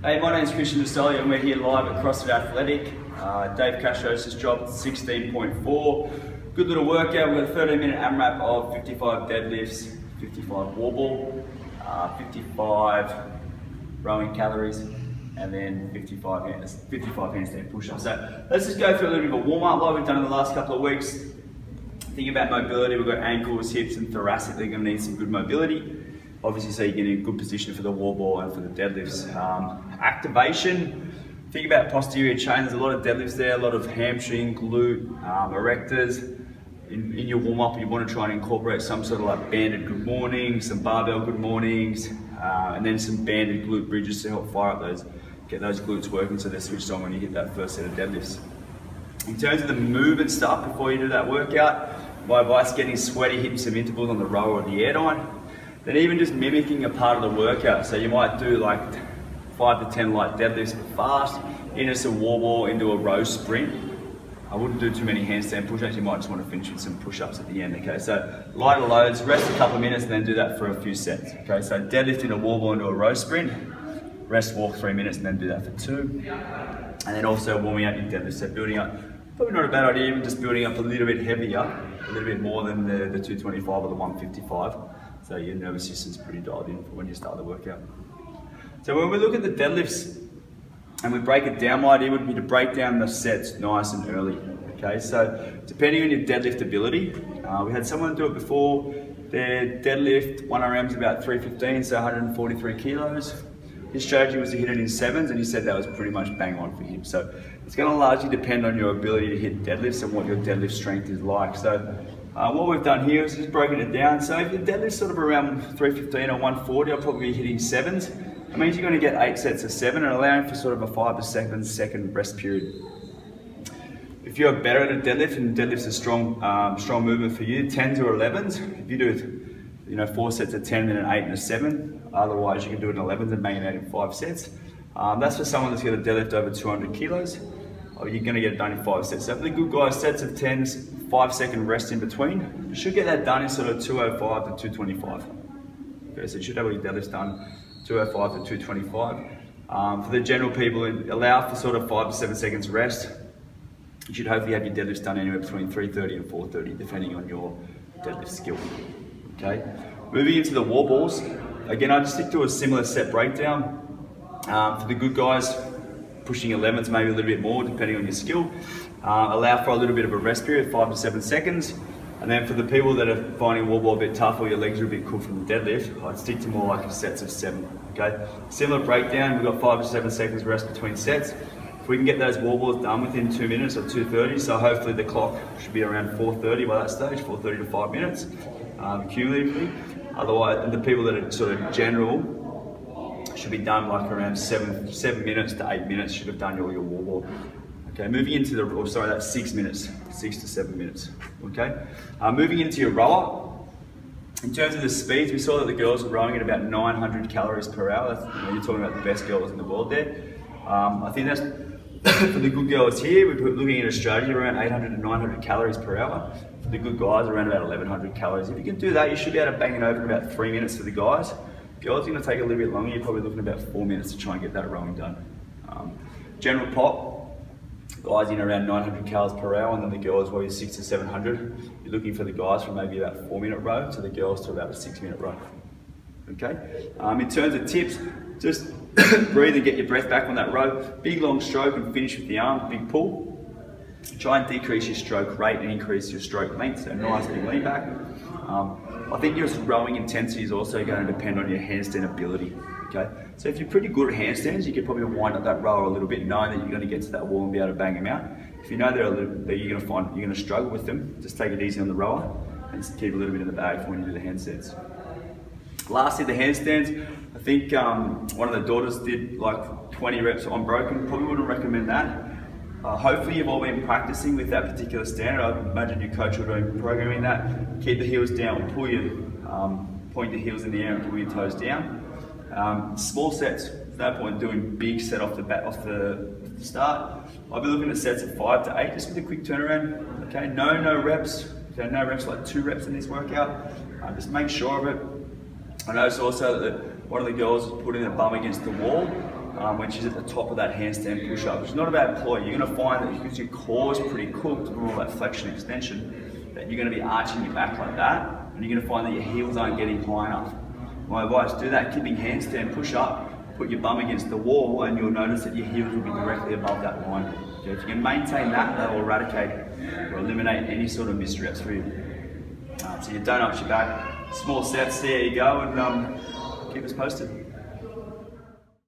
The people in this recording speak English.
Hey, my name is Christian and we're here live at CrossFit Athletic. Dave Castro's this job, 16.4. Good little workout. We've got a 13-minute AMRAP of 55 deadlifts, 55 wobble, 55 rowing calories, and then 55 handstand push-ups. So let's just go through a little bit of a warm-up like we've done in the last couple of weeks. Thinking about mobility, we've got ankles, hips, and thoracic. They're going to need some good mobility. Obviously, so you get in a good position for the wall ball and for the deadlifts. Activation, think about posterior chain. There's a lot of deadlifts there, a lot of hamstring, glute, erectors. In your warm up, you want to try and incorporate some sort of like banded good mornings, some barbell good mornings, and then some banded glute bridges to help fire up get those glutes working so they're switched on when you hit that first set of deadlifts. In terms of the movement stuff before you do that workout, my advice: getting sweaty, hitting some intervals on the row or the air line. Then even just mimicking a part of the workout. So you might do like 5 to 10 light deadlifts but fast, into some wall ball, into a row sprint. I wouldn't do too many handstand push-ups. You might just want to finish with some push-ups at the end, okay? So lighter loads, rest a couple of minutes and then do that for a few sets, okay? So deadlift in a wall ball into a row sprint, rest walk 3 minutes and then do that for 2. And then also warming up your deadlift, so building up, probably not a bad idea, even just building up a little bit heavier, a little bit more than the 225 or the 155. So your nervous system's pretty dialed in for when you start the workout. So when we look at the deadlifts and we break it down, my idea would be to break down the sets nice and early. Okay, so depending on your deadlift ability, we had someone do it before. Their deadlift 1RM is about 315, so 143 kilos. His strategy was to hit it in 7s, and he said that was pretty much bang on for him. So it's going to largely depend on your ability to hit deadlifts and what your deadlift strength is like. So what we've done here is just broken it down. So if your deadlift's sort of around 315 or 140, I'll probably be hitting 7s. That means you're going to get 8 sets of 7 and allowing for sort of a 5 to 7 second rest period. If you're better at a deadlift and deadlift's a strong movement for you, 10s or 11s. If you do 4 sets of 10 and an 8 and a 7, otherwise you can do it in 11s and bang it out in 5 sets. That's for someone that's got a deadlift over 200 kilos. You're going to get it done in 5 sets. So for the good guys, sets of 10s, 5-second rest in between. You should get that done in sort of 205 to 225. Okay, so you should have all your deadlifts done 205 to 225. For the general people, allow for sort of 5 to 7 seconds rest. You should hopefully have your deadlifts done anywhere between 330 and 430, depending on your deadlift skill. Okay, moving into the wall balls. Again, I just stick to a similar set breakdown. For the good guys, pushing 11s, maybe a little bit more, depending on your skill. Allow for a little bit of a rest period, 5 to 7 seconds. And then for the people that are finding wall ball a bit tough or your legs are a bit cool from the deadlift, I'd stick to more like sets of 7, okay? Similar breakdown, we've got 5 to 7 seconds rest between sets. If we can get those wall balls done within 2 minutes or 2:30, so hopefully the clock should be around 4:30 by that stage, 4:30 to 5 minutes, cumulatively. Otherwise, the people that are sort of general should be done like around 7 minutes to 8 minutes, should have done all your wall ball. Okay, moving into that's 6 minutes, 6 to 7 minutes, okay? Moving into your rower. In terms of the speeds, we saw that the girls were rowing at about 900 calories per hour. You're talking about the best girls in the world there. I think that's, for the good girls here, we're looking at a strategy around 800 to 900 calories per hour. For the good guys, around about 1100 calories. If you can do that, you should be able to bang it over in about 3 minutes for the guys. Girls are going to take a little bit longer. You're probably looking at about 4 minutes to try and get that rowing done. General pop. Guys in around 900 calories per hour, and then the girls probably 600 to 700. You're looking for the guys from maybe about a 4-minute row to the girls to about a 6-minute row. Okay. In terms of tips, just breathe and get your breath back on that row. Big long stroke and finish with the arm. Big pull. Try and decrease your stroke rate and increase your stroke length. So nice big lean back. I think your rowing intensity is also going to depend on your handstand ability. Okay, so if you're pretty good at handstands, you can probably wind up that rower a little bit, knowing that you're going to get to that wall and be able to bang them out. If you know that you're going to struggle with them, just take it easy on the rower and just keep a little bit in the bag for when you do the handstands. Lastly, the handstands. I think one of the daughters did like 20 reps unbroken. Probably wouldn't recommend that. Hopefully you've all been practicing with that particular standard. I imagine your coach will be programming that. Keep the heels down, point your heels in the air and pull your toes down. Small sets, there's no point doing big set off the start. I'll be looking at sets of 5 to 8 just with a quick turnaround. Okay, no reps. Okay, no reps, like 2 reps in this workout. Just make sure of it. I noticed also that one of the girls was putting her bum against the wall. when she's at the top of that handstand push-up, which is not a bad ploy. You're going to find that because your core is pretty cooked from all that flexion extension, that you're going to be arching your back like that, and you're going to find that your heels aren't getting high enough. My advice, do that kipping handstand push-up, put your bum against the wall, and you'll notice that your heels will be directly above that line. Okay, if you can maintain that, that will eradicate or eliminate any sort of missed reps for you. So you don't arch your back. Small sets, there you go, and keep us posted.